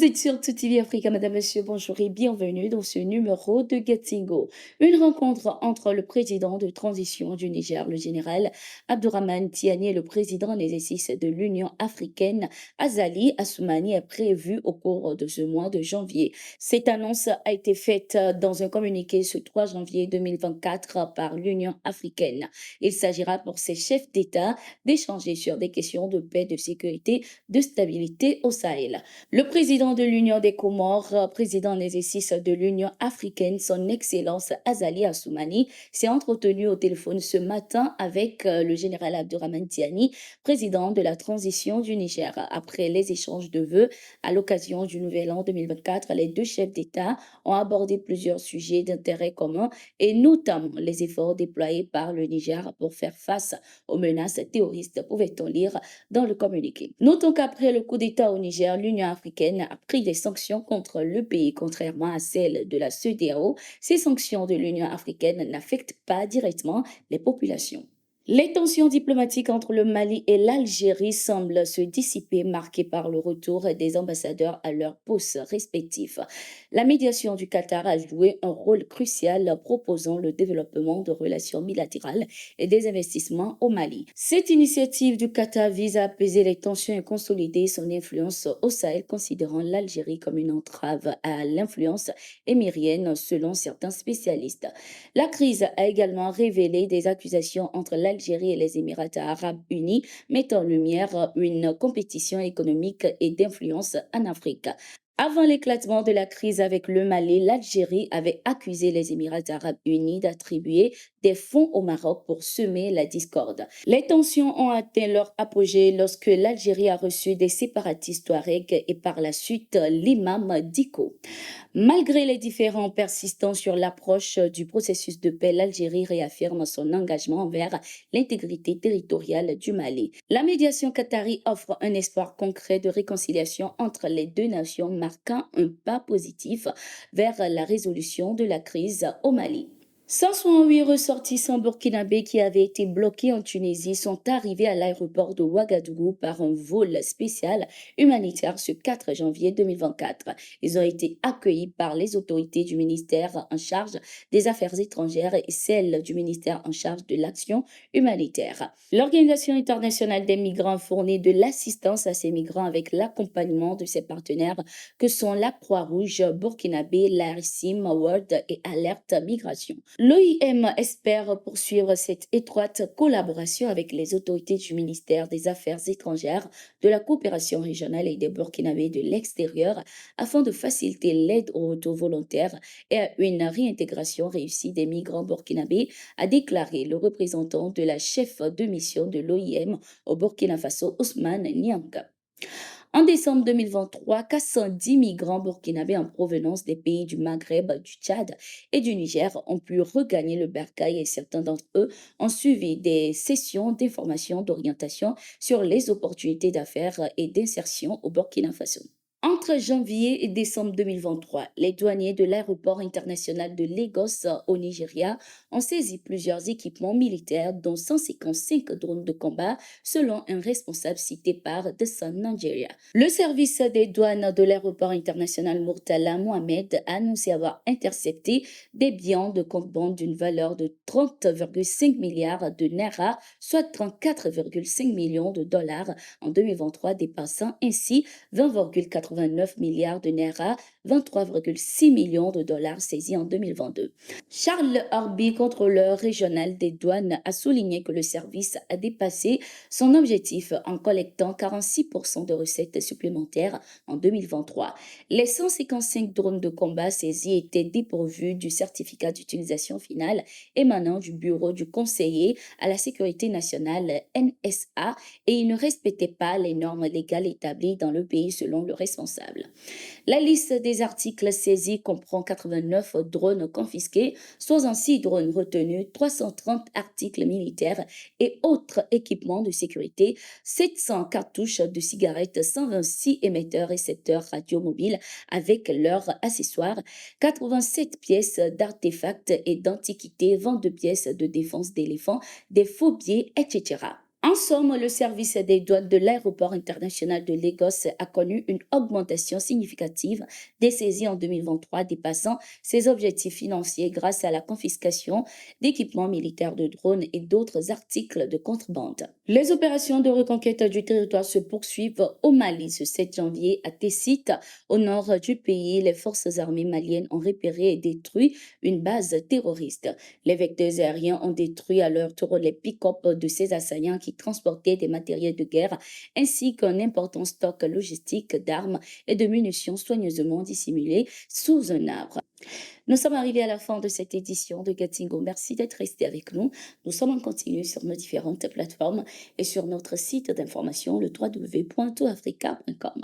êtes sur TV Africa, madame, monsieur, bonjour et bienvenue dans ce numéro de Gettingo. Une rencontre entre le président de transition du Niger, le général Abdourahmane Tiani, et le président en exercice de l'Union africaine, Azali Assoumani, est prévue au cours de ce mois de janvier. Cette annonce a été faite dans un communiqué ce 3 janvier 2024 par l'Union africaine. Il s'agira pour ces chefs d'État d'échanger sur des questions de paix, de sécurité, de stabilité au Sahel. Le président de l'Union des Comores, président en exercice de l'Union africaine, son Excellence Azali Assoumani, s'est entretenu au téléphone ce matin avec le général Abdourahmane Tiani, président de la transition du Niger. Après les échanges de vœux à l'occasion du Nouvel An 2024, les deux chefs d'État ont abordé plusieurs sujets d'intérêt commun et notamment les efforts déployés par le Niger pour faire face aux menaces terroristes, pouvait-on lire dans le communiqué. Notons qu'après le coup d'État au Niger, l'Union africaine a pris des sanctions contre le pays, contrairement à celles de la CEDEAO. Ces sanctions de l'Union africaine n'affectent pas directement les populations. Les tensions diplomatiques entre le Mali et l'Algérie semblent se dissiper, marquées par le retour des ambassadeurs à leurs postes respectifs. La médiation du Qatar a joué un rôle crucial, proposant le développement de relations bilatérales et des investissements au Mali. Cette initiative du Qatar vise à apaiser les tensions et consolider son influence au Sahel, considérant l'Algérie comme une entrave à l'influence émirienne, selon certains spécialistes. La crise a également révélé des accusations entre l'Algérie et les Émirats arabes unis, mettant en lumière une compétition économique et d'influence en Afrique. Avant l'éclatement de la crise avec le Mali, l'Algérie avait accusé les Émirats arabes unis d'attribuer des fonds au Maroc pour semer la discorde. Les tensions ont atteint leur apogée lorsque l'Algérie a reçu des séparatistes touaregs et par la suite l'imam Diko. Malgré les différends persistants sur l'approche du processus de paix, l'Algérie réaffirme son engagement envers l'intégrité territoriale du Mali. La médiation qatari offre un espoir concret de réconciliation entre les deux nations, marquant un pas positif vers la résolution de la crise au Mali. 168 ressortissants burkinabés qui avaient été bloqués en Tunisie sont arrivés à l'aéroport de Ouagadougou par un vol spécial humanitaire ce 4 janvier 2024. Ils ont été accueillis par les autorités du ministère en charge des Affaires étrangères et celles du ministère en charge de l'action humanitaire. L'Organisation internationale des migrants fournit de l'assistance à ces migrants avec l'accompagnement de ses partenaires que sont la Croix-Rouge burkinabé, l'ARCIM World et Alerte Migration. L'OIM espère poursuivre cette étroite collaboration avec les autorités du ministère des Affaires étrangères, de la coopération régionale et des Burkinabés de l'extérieur afin de faciliter l'aide au retour volontaire et à une réintégration réussie des migrants burkinabés, a déclaré le représentant de la chef de mission de l'OIM au Burkina Faso, Ousmane Nianka. En décembre 2023, 410 migrants burkinabés en provenance des pays du Maghreb, du Tchad et du Niger ont pu regagner le bercail et certains d'entre eux ont suivi des sessions d'information, d'orientation sur les opportunités d'affaires et d'insertion au Burkina Faso. Entre janvier et décembre 2023, les douaniers de l'aéroport international de Lagos au Nigeria ont saisi plusieurs équipements militaires, dont 155 drones de combat, selon un responsable cité par The Sun Nigeria. Le service des douanes de l'aéroport international Murtala Mohamed a annoncé avoir intercepté des biens de contrebande d'une valeur de 30,5 milliards de naira, soit 34,5 millions de dollars en 2023, dépassant ainsi 20,89 milliards de naira, 23,6 millions de dollars saisis en 2022. Charles Harby, contrôleur régional des douanes, a souligné que le service a dépassé son objectif en collectant 46% de recettes supplémentaires en 2023. Les 155 drones de combat saisis étaient dépourvus du certificat d'utilisation finale émanant du bureau du conseiller à la sécurité nationale NSA et ils ne respectaient pas les normes légales établies dans le pays selon le responsable. La liste des articles saisis comprend 89 drones confisqués, 66 drones retenus, 330 articles militaires et autres équipements de sécurité, 700 cartouches de cigarettes, 126 émetteurs récepteurs radiomobiles avec leurs accessoires, 87 pièces d'artefacts et d'antiquités, 22 pièces de défense d'éléphants, des faux billets, etc. En somme, le service des douanes de l'aéroport international de Lagos a connu une augmentation significative des saisies en 2023, dépassant ses objectifs financiers grâce à la confiscation d'équipements militaires de drones et d'autres articles de contrebande. Les opérations de reconquête du territoire se poursuivent au Mali ce 7 janvier à Tessit, au nord du pays. Les forces armées maliennes ont repéré et détruit une base terroriste. Les vecteurs aériens ont détruit à leur tour les pick-up de ces assaillants qui transportaient des matériels de guerre ainsi qu'un important stock logistique d'armes et de munitions soigneusement dissimulés sous un arbre. Nous sommes arrivés à la fin de cette édition de Gatingo. Merci d'être resté avec nous. Nous sommes en continu sur nos différentes plateformes et sur notre site d'information, le www.toafrica.com.